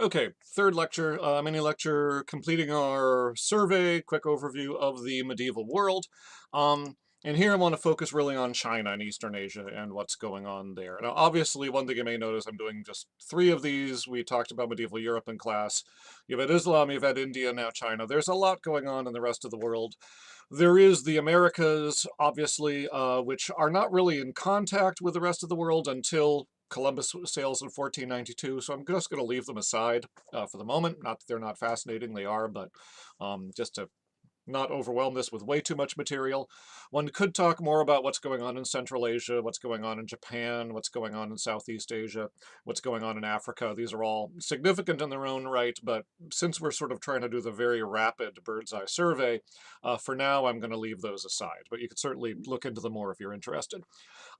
Okay, third lecture, mini lecture, completing our survey, quick overview of the medieval world. Um, and here I want to focus really on China and Eastern Asia and what's going on there. Now, obviously, one thing you may notice, I'm doing just three of these. We talked about medieval Europe in class. You've had Islam, you've had India, now China. There's a lot going on in the rest of the world. There is the Americas, obviously, which are not really in contact with the rest of the world until Columbus sails in 1492, so I'm just going to leave them aside for the moment. Not that they're not fascinating, they are, but just to not overwhelm this with way too much material. One could talk more about what's going on in Central Asia, what's going on in Japan, what's going on in Southeast Asia, what's going on in Africa. These are all significant in their own right, but since we're sort of trying to do the very rapid bird's eye survey, for now I'm going to leave those aside, but you could certainly look into them more if you're interested.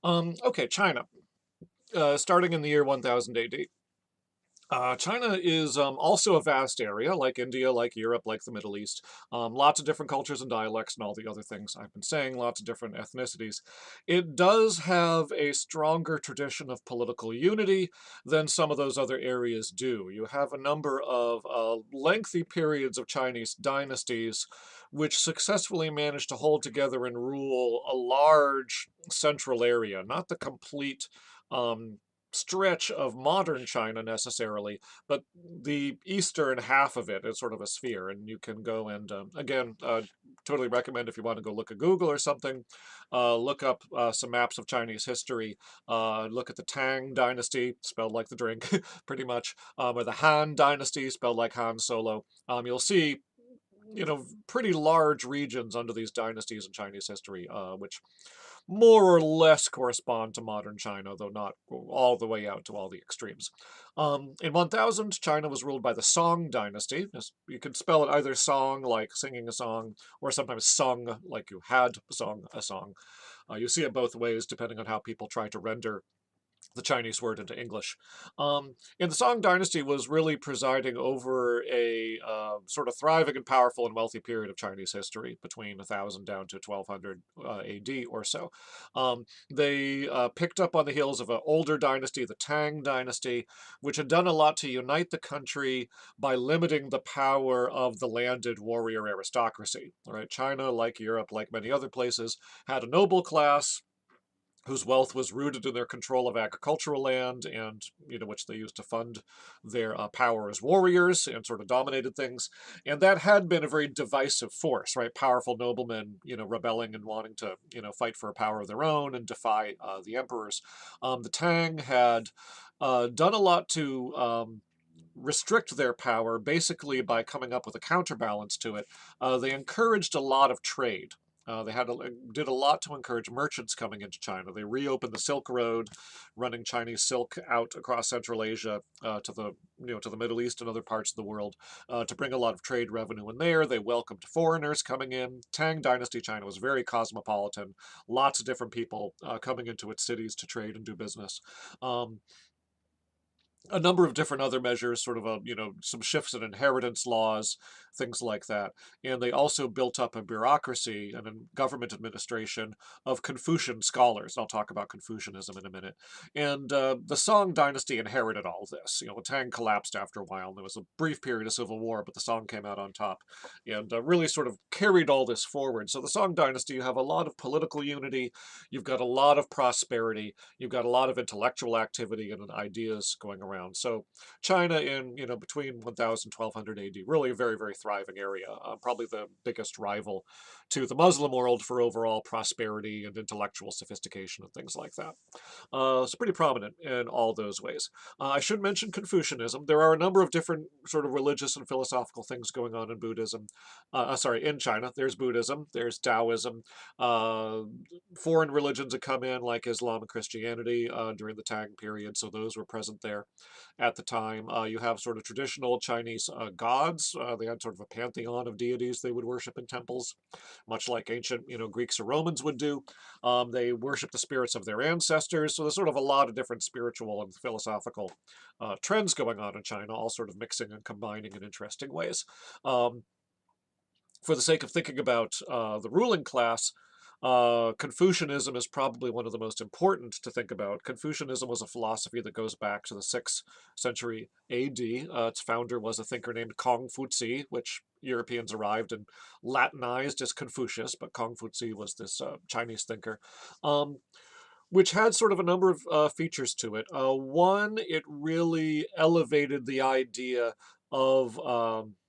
Okay, China. Starting in the year 1000 AD. China is also a vast area, like India, like Europe, like the Middle East. Lots of different cultures and dialects and all the other things I've been saying, lots of different ethnicities. It does have a stronger tradition of political unity than some of those other areas do. You have a number of lengthy periods of Chinese dynasties which successfully managed to hold together and rule a large central area, not the complete um, stretch of modern China necessarily, but the eastern half of it is sort of a sphere, and you can go and again, totally recommend if you want to go look at Google or something, look up some maps of Chinese history. Look at the Tang Dynasty, spelled like the drink, pretty much, or the Han Dynasty, spelled like Han Solo. You'll see pretty large regions under these dynasties in Chinese history, which more or less correspond to modern China, though not all the way out to all the extremes. In 1000, China was ruled by the Song dynasty. You can spell it either song, like singing a song, or sometimes sung, like you had sung a song. You see it both ways, depending on how people try to render the Chinese word into English. And the Song dynasty was really presiding over a sort of thriving and powerful and wealthy period of Chinese history between 1000 down to 1200 AD or so. They picked up on the heels of an older dynasty, the Tang dynasty, which had done a lot to unite the country by limiting the power of the landed warrior aristocracy. All right, China, like Europe, like many other places, had a noble class whose wealth was rooted in their control of agricultural land and which they used to fund their power as warriors and sort of dominated things. And that had been a very divisive force, right? Powerful noblemen rebelling and wanting to fight for a power of their own and defy the emperors. The Tang had done a lot to restrict their power basically by coming up with a counterbalance to it. They encouraged a lot of trade. Did a lot to encourage merchants coming into China. They reopened the Silk Road, running Chinese silk out across Central Asia to the Middle East and other parts of the world to bring a lot of trade revenue in there. They welcomed foreigners coming in. Tang Dynasty China was very cosmopolitan. Lots of different people coming into its cities to trade and do business. Um, a number of different other measures, sort of some shifts in inheritance laws, things like that. And they also built up a bureaucracy and a government administration of Confucian scholars. I'll talk about Confucianism in a minute. And the Song dynasty inherited all this. The Tang collapsed after a while, and there was a brief period of civil war, but the Song came out on top and really sort of carried all this forward. So the Song dynasty, you have a lot of political unity, you've got a lot of prosperity, you've got a lot of intellectual activity and ideas going around. So China in, between 1000 1200 AD, really a very, very thriving area, probably the biggest rival to the Muslim world for overall prosperity and intellectual sophistication and things like that. It's pretty prominent in all those ways. I should mention Confucianism. There are a number of different sort of religious and philosophical things going on in Buddhism. In China. There's Buddhism, there's Taoism, uh, foreign religions that come in like Islam and Christianity during the Tang period, so those were present there at the time. You have sort of traditional Chinese gods. They had sort of a pantheon of deities they would worship in temples, much like ancient, Greeks or Romans would do. They worship the spirits of their ancestors. So there's sort of a lot of different spiritual and philosophical trends going on in China, all sort of mixing and combining in interesting ways. For the sake of thinking about the ruling class, Confucianism is probably one of the most important to think about. Confucianism was a philosophy that goes back to the 6th century AD. Its founder was a thinker named Kong Fu-Zi, which Europeans arrived and Latinized as Confucius, but Kong Fu-Zi was this Chinese thinker. Um, which had sort of a number of features to it. One, it really elevated the idea of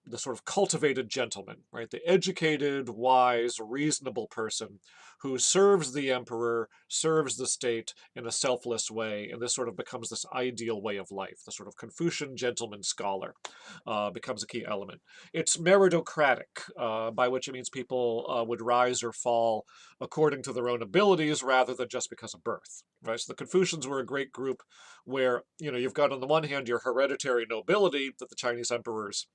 the sort of cultivated gentleman, right? The educated, wise, reasonable person who serves the emperor, serves the state in a selfless way, and this sort of becomes this ideal way of life. The sort of Confucian gentleman scholar becomes a key element. It's meritocratic, by which it means people would rise or fall according to their own abilities rather than just because of birth, right? So the Confucians were a great group where, you've got on the one hand your hereditary nobility that the Chinese emperors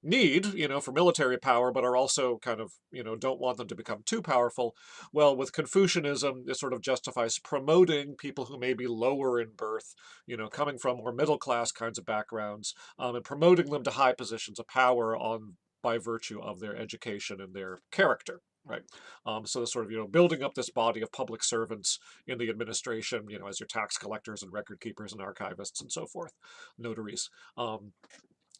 need, for military power, but are also kind of, don't want them to become too powerful. Well, with Confucianism, it sort of justifies promoting people who may be lower in birth, coming from more middle class kinds of backgrounds, and promoting them to high positions of power by virtue of their education and their character. Right. So the sort of, building up this body of public servants in the administration, as your tax collectors and record keepers and archivists and so forth, notaries.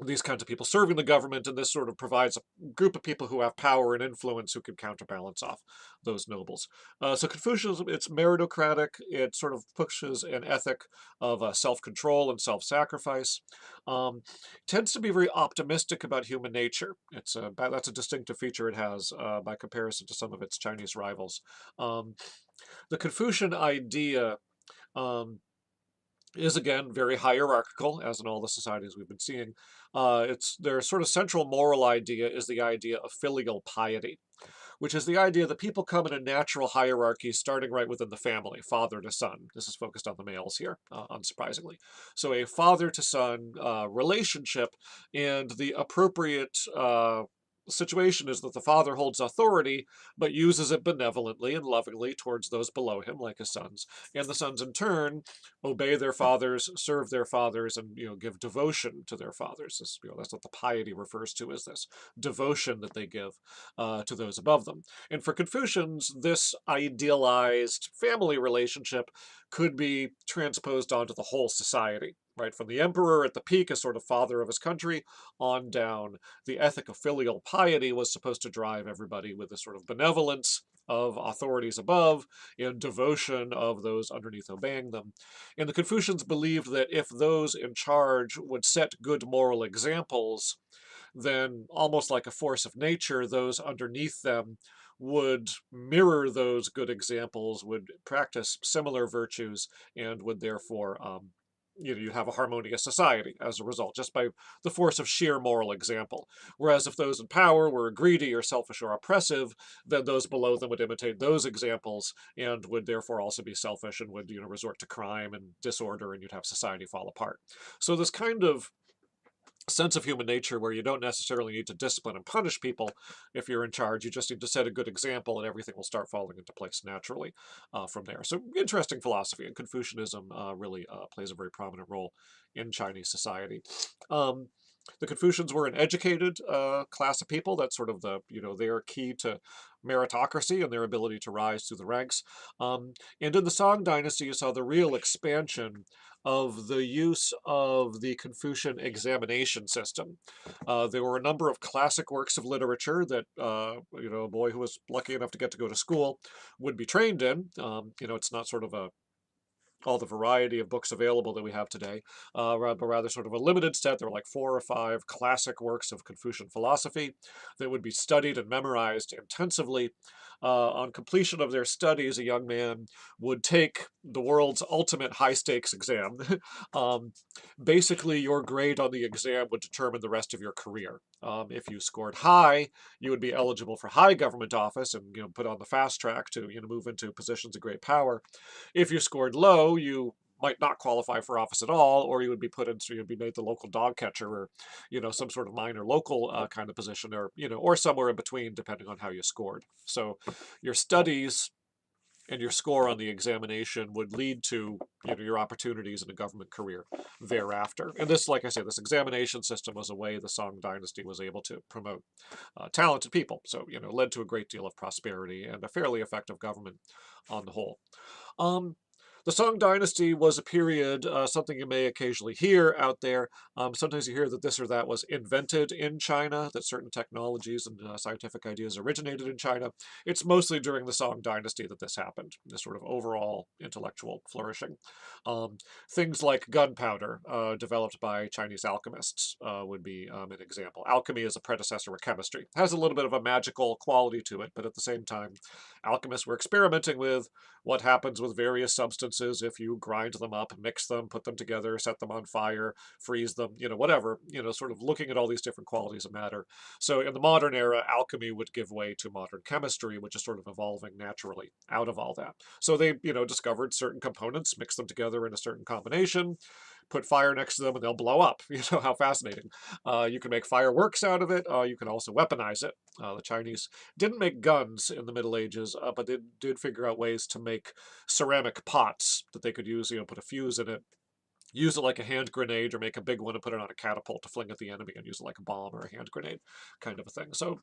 These kinds of people serving the government, and this sort of provides a group of people who have power and influence who can counterbalance off those nobles. So Confucianism, it's meritocratic. It sort of pushes an ethic of self-control and self-sacrifice. Um, Tends to be very optimistic about human nature. That's a distinctive feature it has by comparison to some of its Chinese rivals. Um, the Confucian idea. Um, is again very hierarchical, as in all the societies we've been seeing. It's their sort of central moral idea is the idea of filial piety, which is the idea that people come in a natural hierarchy starting right within the family, father to son. This is focused on the males here, unsurprisingly. So a father to son relationship, and the appropriate situation is that the father holds authority, but uses it benevolently and lovingly towards those below him, like his sons. And the sons, in turn, obey their fathers, serve their fathers, and give devotion to their fathers. That's what the piety refers to as this devotion that they give to those above them. And for Confucians, this idealized family relationship could be transposed onto the whole society, right? From the emperor at the peak as sort of father of his country on down, the ethic of filial piety was supposed to drive everybody with a sort of benevolence of authorities above and devotion of those underneath obeying them. And the Confucians believed that if those in charge would set good moral examples, then almost like a force of nature, those underneath them would mirror those good examples, would practice similar virtues, and would therefore you have a harmonious society as a result, just by the force of sheer moral example. Whereas if those in power were greedy or selfish or oppressive, then those below them would imitate those examples and would therefore also be selfish and would resort to crime and disorder, and you'd have society fall apart. So this kind of sense of human nature where you don't necessarily need to discipline and punish people if you're in charge. You just need to set a good example and everything will start falling into place naturally from there. So interesting philosophy, and Confucianism really plays a very prominent role in Chinese society. Um, the Confucians were an educated class of people. That's sort of their key to meritocracy and their ability to rise through the ranks. And in the Song Dynasty, you saw the real expansion of the use of the Confucian examination system. There were a number of classic works of literature that a boy who was lucky enough to get to go to school would be trained in. It's not sort of all the variety of books available that we have today, but rather sort of a limited set. There were like 4 or 5 classic works of Confucian philosophy that would be studied and memorized intensively. On completion of their studies, a young man would take the world's ultimate high-stakes exam. um, Basically, your grade on the exam would determine the rest of your career. If you scored high, you would be eligible for high government office and put on the fast track to move into positions of great power. If you scored low, you might not qualify for office at all, or you would be put into, you'd be made the local dog catcher, or some sort of minor local kind of position, or or somewhere in between, depending on how you scored. So your studies and your score on the examination would lead to your opportunities in a government career thereafter. And this, like I say, this examination system was a way the Song dynasty was able to promote talented people. So, led to a great deal of prosperity and a fairly effective government on the whole. Um, the Song Dynasty was a period, something you may occasionally hear out there. Sometimes you hear that this or that was invented in China, that certain technologies and scientific ideas originated in China. It's mostly during the Song Dynasty that this happened, this sort of overall intellectual flourishing. Um, Things like gunpowder, developed by Chinese alchemists, would be an example. Alchemy is a predecessor of chemistry. It has a little bit of a magical quality to it, but at the same time, alchemists were experimenting with what happens with various substances if you grind them up, mix them, put them together, set them on fire, freeze them, whatever, sort of looking at all these different qualities of matter. So in the modern era, alchemy would give way to modern chemistry, which is sort of evolving naturally out of all that. So they, discovered certain components, mixed them together in a certain combination, put fire next to them and they'll blow up. How fascinating. You can make fireworks out of it. You can also weaponize it. The Chinese didn't make guns in the Middle Ages, but they did figure out ways to make ceramic pots that they could use, put a fuse in it, use it like a hand grenade, or make a big one and put it on a catapult to fling at the enemy and use it like a bomb or a hand grenade kind of a thing. So,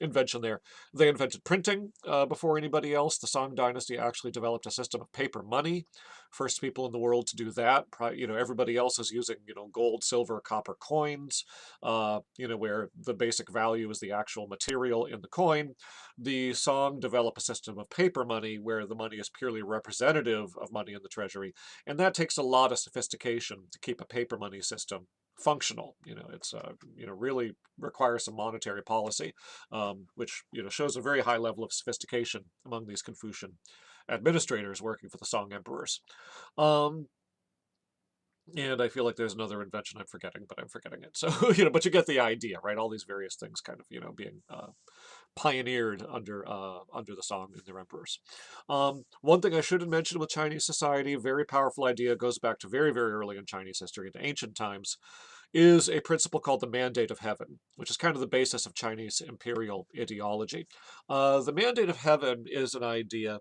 invention there. They invented printing before anybody else. The Song dynasty actually developed a system of paper money. First people in the world to do that. Everybody else is using, gold, silver, copper coins, where the basic value is the actual material in the coin. The Song develop a system of paper money where the money is purely representative of money in the treasury, and that takes a lot of sophistication to keep a paper money system functional. It's really requires some monetary policy, which shows a very high level of sophistication among these Confucian administrators working for the Song emperors. Um, and I feel like there's another invention I'm forgetting, but I'm forgetting it. So, but you get the idea, right? All these various things kind of, being pioneered under the Song and their emperors. One thing I should have mentioned with Chinese society, very powerful idea, goes back to very, very early in Chinese history, into ancient times, is a principle called the Mandate of Heaven, which is kind of the basis of Chinese imperial ideology. The Mandate of Heaven is an idea.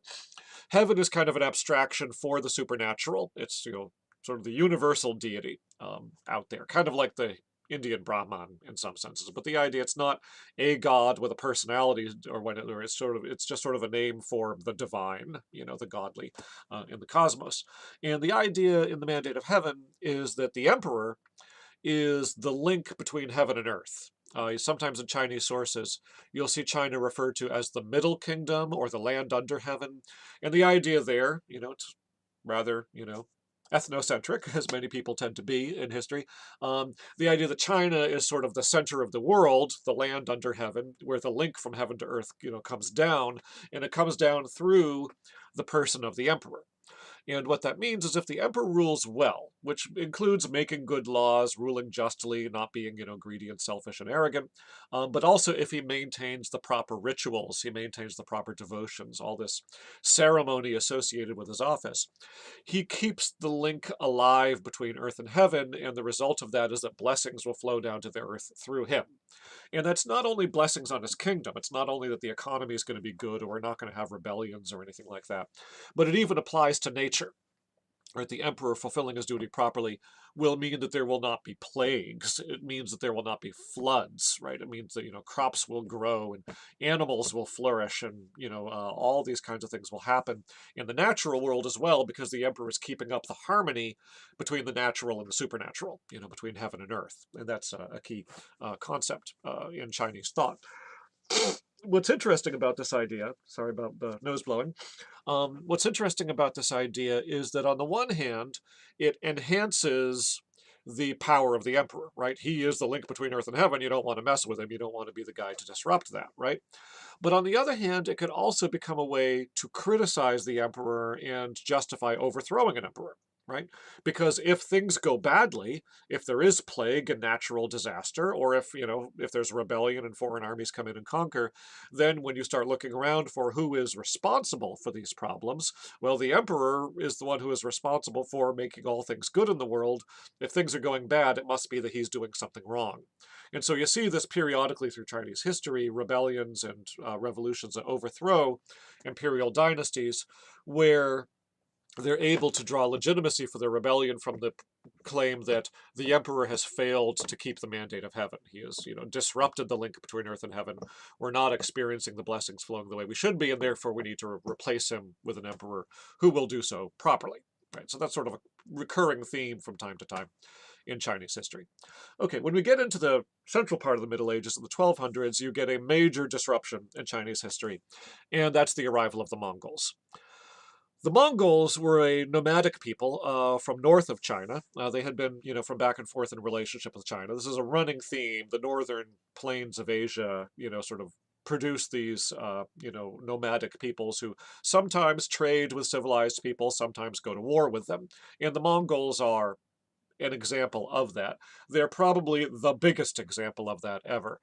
Heaven is kind of an abstraction for the supernatural. It's, sort of the universal deity out there, kind of like the Indian Brahman in some senses, but the idea it's not a god with a personality or whatever. It's just sort of a name for the divine, the godly in the cosmos. And the idea in the Mandate of Heaven is that the emperor is the link between heaven and earth. Sometimes in Chinese sources, you'll see China referred to as the Middle Kingdom or the land under heaven. And the idea there, it's rather, ethnocentric, as many people tend to be in history. The idea that China is sort of the center of the world, the land under heaven, where the link from heaven to earth, comes down, and it comes down through the person of the emperor. And what that means is if the emperor rules well, which includes making good laws, ruling justly, not being, greedy and selfish and arrogant, but also if he maintains the proper rituals, he maintains the proper devotions, all this ceremony associated with his office, he keeps the link alive between earth and heaven, and the result of that is that blessings will flow down to the earth through him. And that's not only blessings on his kingdom, it's not only that the economy is going to be good or we're not going to have rebellions or anything like that, but it even applies to nature. Right, the emperor fulfilling his duty properly will mean that there will not be plagues. It means that there will not be floods, right? It means that, crops will grow and animals will flourish, and, all these kinds of things will happen in the natural world as well, because the emperor is keeping up the harmony between the natural and the supernatural, between heaven and earth. And that's a key concept in Chinese thought. What's interesting about this idea, sorry about the nose blowing, what's interesting about this idea is that on the one hand, it enhances the power of the emperor, right? He is the link between earth and heaven. You don't want to mess with him. You don't want to be the guy to disrupt that, right? But on the other hand, it could also become a way to criticize the emperor and justify overthrowing an emperor, right? Because if things go badly, if there is plague and natural disaster, or if there's rebellion and foreign armies come in and conquer, then when you start looking around for who is responsible for these problems, well, the emperor is the one who is responsible for making all things good in the world. If things are going bad, it must be that he's doing something wrong. And so you see this periodically through Chinese history, rebellions and revolutions that overthrow imperial dynasties, where they're able to draw legitimacy for their rebellion from the claim that the emperor has failed to keep the mandate of heaven. He has, disrupted the link between earth and heaven. We're not experiencing the blessings flowing the way we should be, and therefore we need to replace him with an emperor who will do so properly. Right. So that's sort of a recurring theme from time to time in Chinese history. Okay, when we get into the central part of the Middle Ages in the 1200s, you get a major disruption in Chinese history, and that's the arrival of the Mongols. The Mongols were a nomadic people from north of China. They had been, from back and forth in relationship with China. This is a running theme. The northern plains of Asia, sort of produce these, nomadic peoples who sometimes trade with civilized people, sometimes go to war with them. And the Mongols are an example of that. They're probably the biggest example of that ever.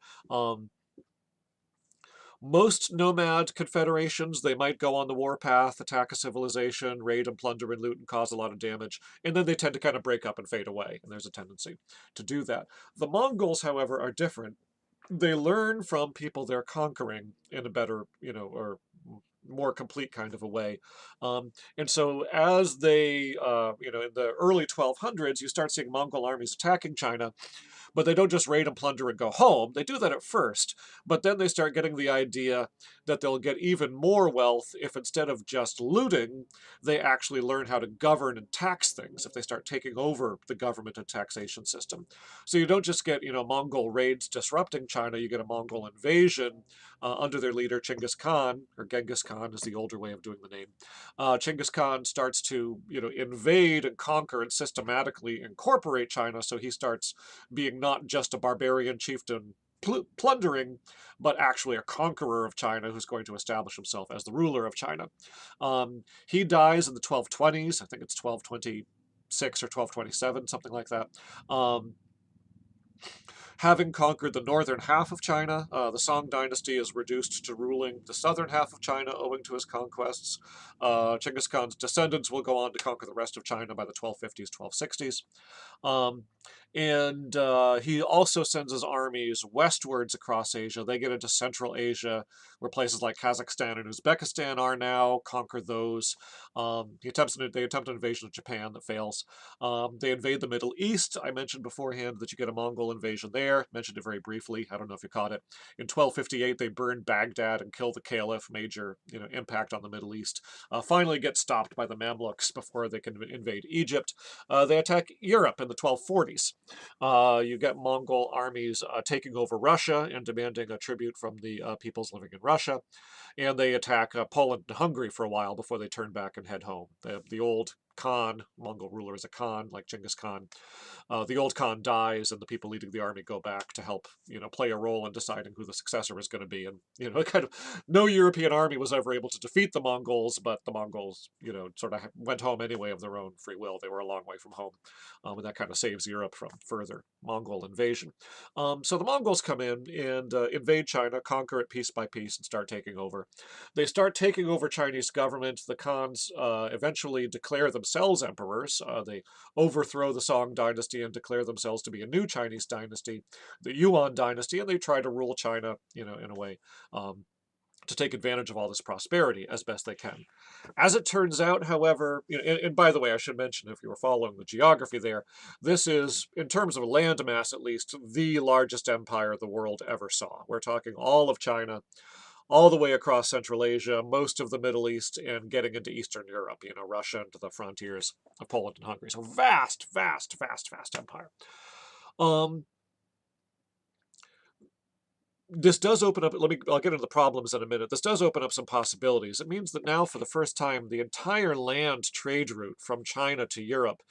Most nomad confederations, they might go on the warpath, attack a civilization, raid and plunder and loot and cause a lot of damage, and then they tend to kind of break up and fade away, and there's a tendency to do that. The Mongols, however, are different. They learn from people they're conquering in a better, or more complete kind of a way. And so as they, in the early 1200s, you start seeing Mongol armies attacking China, but they don't just raid and plunder and go home. They do that at first, but then they start getting the idea that they'll get even more wealth if instead of just looting, they actually learn how to govern and tax things, if they start taking over the government and taxation system. So you don't just get, Mongol raids disrupting China, you get a Mongol invasion under their leader Chinggis Khan, or Genghis Khan is the older way of doing the name. Chinggis Khan starts to, invade and conquer and systematically incorporate China, so he starts being not just a barbarian chieftain plundering, but actually a conqueror of China who's going to establish himself as the ruler of China. He dies in the 1220s. I think it's 1226 or 1227, something like that. Having conquered the northern half of China, the Song dynasty is reduced to ruling the southern half of China owing to his conquests. Chinggis Khan's descendants will go on to conquer the rest of China by the 1250s, 1260s. He also sends his armies westwards across Asia. They get into Central Asia, where places like Kazakhstan and Uzbekistan are now, conquer those. They attempt an invasion of Japan that fails. They invade the Middle East. I mentioned beforehand that you get a Mongol invasion there. Mentioned it very briefly. I don't know if you caught it. In 1258, they burn Baghdad and kill the Caliph. Major, impact on the Middle East. Finally get stopped by the Mamluks before they can invade Egypt. They attack Europe in the 1240s. You get Mongol armies taking over Russia and demanding a tribute from the peoples living in Russia. And they attack Poland and Hungary for a while before they turn back and head home. The old Khan, Mongol ruler is a Khan, like Genghis Khan. The old Khan dies, and the people leading the army go back to help, play a role in deciding who the successor is going to be. And, kind of no European army was ever able to defeat the Mongols, but the Mongols, sort of went home anyway of their own free will. They were a long way from home, and that kind of saves Europe from further Mongol invasion. So the Mongols come in and invade China, conquer it piece by piece, and start taking over. They start taking over Chinese government. The Khans eventually declare themselves emperors. They overthrow the Song dynasty and declare themselves to be a new Chinese dynasty, the Yuan dynasty, and they try to rule China, in a way to take advantage of all this prosperity as best they can. As it turns out, however, and by the way, I should mention, if you were following the geography there, this is, in terms of land mass at least, the largest empire the world ever saw. We're talking all of China, all the way across Central Asia, most of the Middle East, and getting into Eastern Europe, Russia and to the frontiers of Poland and Hungary. So vast, vast, vast, vast empire. This does open up, I'll get into the problems in a minute. This does open up some possibilities. It means that now, for the first time, the entire land trade route from China to Europe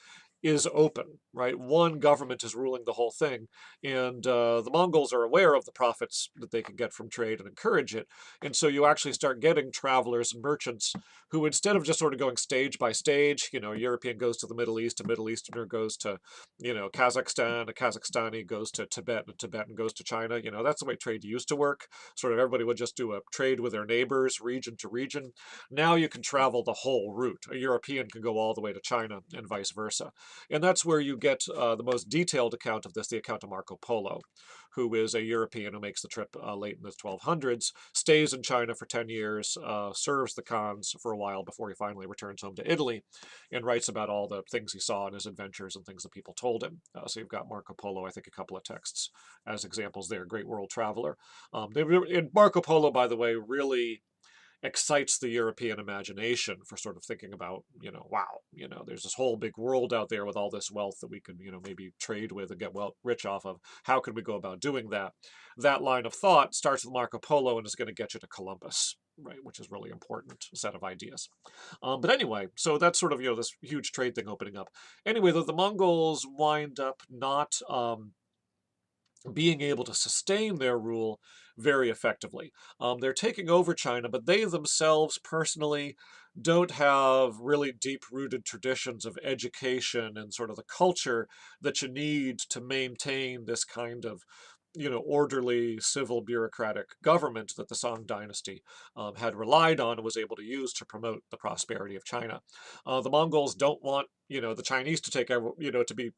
is open, right? One government is ruling the whole thing, and the Mongols are aware of the profits that they can get from trade and encourage it. And so you actually start getting travelers and merchants who, instead of just sort of going stage by stage, a European goes to the Middle East, a Middle Easterner goes to, Kazakhstan, a Kazakhstani goes to Tibet, and a Tibetan goes to China. That's the way trade used to work. Sort of everybody would just do a trade with their neighbors, region to region. Now you can travel the whole route. A European can go all the way to China and vice versa. And that's where you get the most detailed account of this, the account of Marco Polo, who is a European who makes the trip late in the 1200s, stays in China for 10 years, serves the Khans for a while before he finally returns home to Italy, and writes about all the things he saw in his adventures and things that people told him. So you've got Marco Polo, I think a couple of texts as examples there, great world traveler. And Marco Polo, by the way, really excites the European imagination for sort of thinking about, wow, there's this whole big world out there with all this wealth that we could, maybe trade with and get rich off of. How can we go about doing that? That line of thought starts with Marco Polo and is going to get you to Columbus, right? Which is really important set of ideas. But anyway, so that's sort of, this huge trade thing opening up. Anyway, the Mongols wind up not being able to sustain their rule very effectively. They're taking over China, but they themselves personally don't have really deep-rooted traditions of education and sort of the culture that you need to maintain this kind of orderly civil bureaucratic government that the Song dynasty had relied on and was able to use to promote the prosperity of China. The Mongols don't want the Chinese to take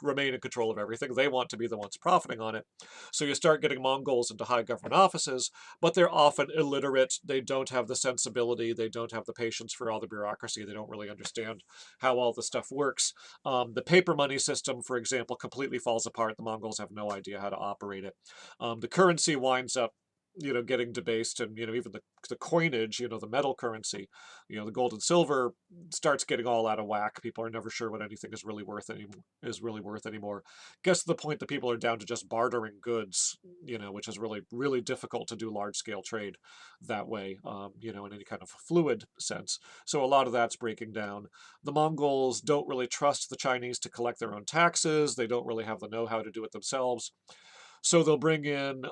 remain in control of everything. They want to be the ones profiting on it. So you start getting Mongols into high government offices, but they're often illiterate. They don't have the sensibility. They don't have the patience for all the bureaucracy. They don't really understand how all the stuff works. The paper money system, for example, completely falls apart. The Mongols have no idea how to operate it. The currency winds up, getting debased, and even the coinage, the metal currency, the gold and silver starts getting all out of whack. People are never sure what anything is really worth anymore. Gets to the point that people are down to just bartering goods, which is really, really difficult to do large scale trade that way, in any kind of fluid sense. So a lot of that's breaking down. The Mongols don't really trust the Chinese to collect their own taxes. They don't really have the know-how to do it themselves. So they'll bring in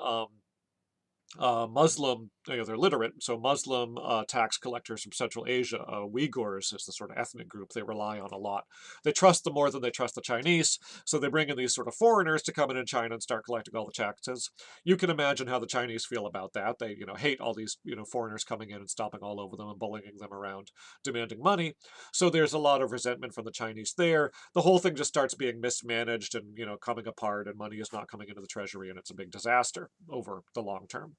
Muslim, they're literate, so Muslim tax collectors from Central Asia. Uyghurs is the sort of ethnic group they rely on a lot. They trust them more than they trust the Chinese, so they bring in these sort of foreigners to come in China and start collecting all the taxes. You can imagine how the Chinese feel about that. They, hate all these, foreigners coming in and stomping all over them and bullying them around, demanding money. So there's a lot of resentment from the Chinese there. The whole thing just starts being mismanaged and, coming apart, and money is not coming into the treasury, and it's a big disaster over the long term.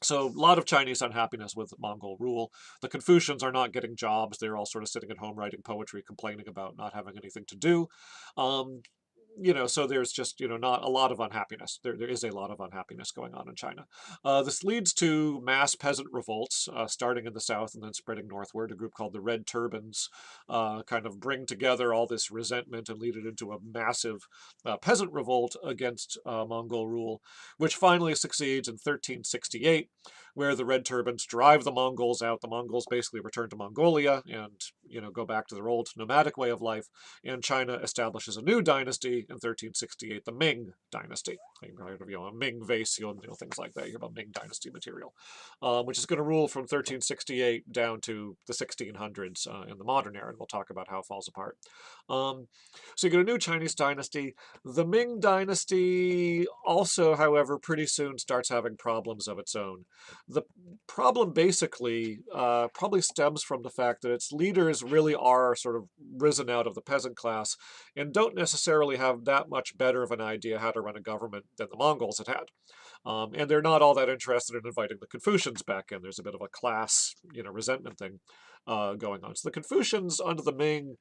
So a lot of Chinese unhappiness with Mongol rule. The Confucians are not getting jobs. They're all sort of sitting at home writing poetry, complaining about not having anything to do. So there's just, not a lot of unhappiness. There is a lot of unhappiness going on in China. This leads to mass peasant revolts, starting in the south and then spreading northward. A group called the Red Turbans kind of bring together all this resentment and lead it into a massive peasant revolt against Mongol rule, which finally succeeds in 1368, where the Red Turbans drive the Mongols out. The Mongols basically return to Mongolia and, go back to their old nomadic way of life, and China establishes a new dynasty in 1368, the Ming dynasty. A Ming vase, things like that. You hear about Ming dynasty material, which is going to rule from 1368 down to the 1600s in the modern era, and we'll talk about how it falls apart. So you get a new Chinese dynasty. The Ming dynasty also, however, pretty soon starts having problems of its own. The problem basically probably stems from the fact that its leaders really are sort of risen out of the peasant class and don't necessarily have that much better of an idea how to run a government than the Mongols had had. And they're not all that interested in inviting the Confucians back in. There's a bit of a class, resentment thing going on. So the Confucians under the Ming,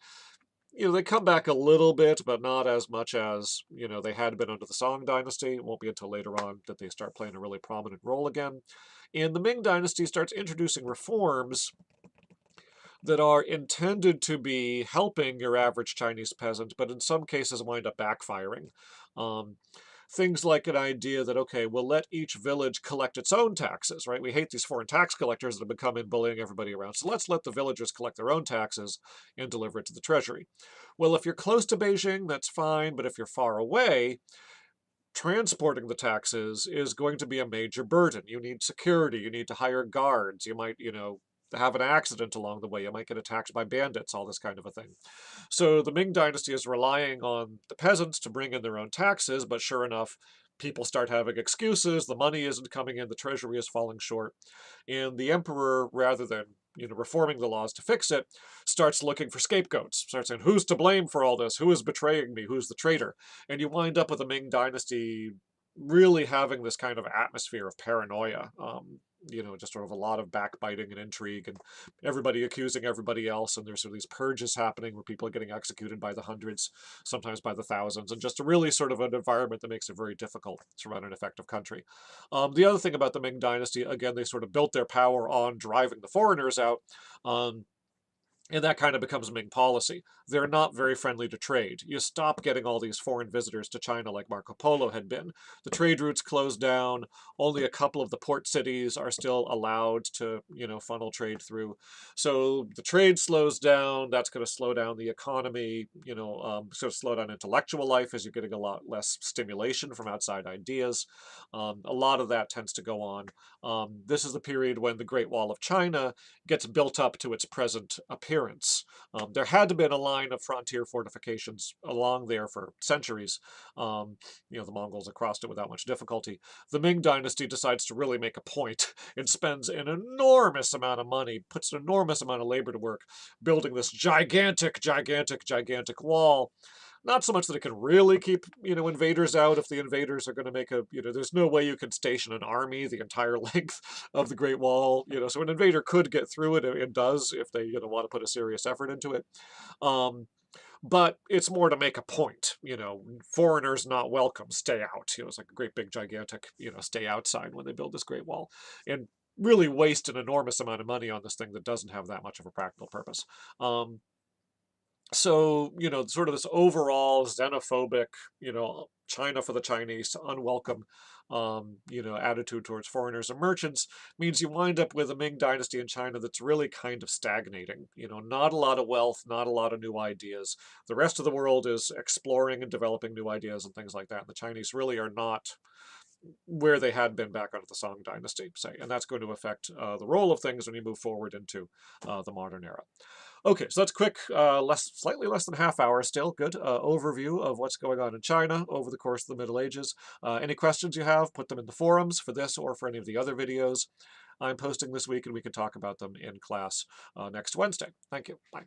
they come back a little bit, but not as much as, they had been under the Song dynasty. It won't be until later on that they start playing a really prominent role again. And the Ming dynasty starts introducing reforms that are intended to be helping your average Chinese peasant, but in some cases wind up backfiring. Things like an idea that, okay, we'll let each village collect its own taxes, right? We hate these foreign tax collectors that have been coming bullying everybody around, so let's let the villagers collect their own taxes and deliver it to the treasury. Well, if you're close to Beijing, that's fine, but if you're far away, transporting the taxes is going to be a major burden. You need security, you need to hire guards, you might, have an accident along the way, you might get attacked by bandits, all this kind of a thing. So the Ming dynasty is relying on the peasants to bring in their own taxes, but sure enough, people start having excuses, the money isn't coming in, the treasury is falling short, and the emperor, rather than reforming the laws to fix it, starts looking for scapegoats, starts saying, who's to blame for all this? Who is betraying me? Who's the traitor? And you wind up with the Ming Dynasty really having this kind of atmosphere of paranoia. Just sort of a lot of backbiting and intrigue, and everybody accusing everybody else, and there's sort of these purges happening where people are getting executed by the hundreds, sometimes by the thousands, and just a really sort of an environment that makes it very difficult to run an effective country. The other thing about the Ming Dynasty, again, they sort of built their power on driving the foreigners out. Um, and that kind of becomes Ming policy. They're not very friendly to trade. You stop getting all these foreign visitors to China like Marco Polo had been. The trade routes closed down. Only a couple of the port cities are still allowed to, funnel trade through. So the trade slows down. That's going to slow down the economy, sort of slow down intellectual life as you're getting a lot less stimulation from outside ideas. A lot of that tends to go on. This is the period when the Great Wall of China gets built up to its present appearance. There had to been a line of frontier fortifications along there for centuries. The Mongols had crossed it without much difficulty. The Ming Dynasty decides to really make a point and spends an enormous amount of money, puts an enormous amount of labor to work, building this gigantic, gigantic, gigantic wall. Not so much that it can really keep, invaders out if the invaders are going to make there's no way you can station an army the entire length of the Great Wall, so an invader could get through it and does if they, want to put a serious effort into it. But it's more to make a point, foreigners not welcome, stay out. It's like a great big gigantic, stay outside when they build this Great Wall. And really waste an enormous amount of money on this thing that doesn't have that much of a practical purpose. So, sort of this overall xenophobic, China for the Chinese, unwelcome, attitude towards foreigners and merchants means you wind up with a Ming Dynasty in China that's really kind of stagnating. Not a lot of wealth, not a lot of new ideas. The rest of the world is exploring and developing new ideas and things like that. And the Chinese really are not where they had been back under the Song Dynasty, say, and that's going to affect the role of things when you move forward into the modern era. Okay, so that's quick, slightly less than half hour still, good overview of what's going on in China over the course of the Middle Ages. Any questions you have, put them in the forums for this or for any of the other videos I'm posting this week, and we can talk about them in class next Wednesday. Thank you. Bye.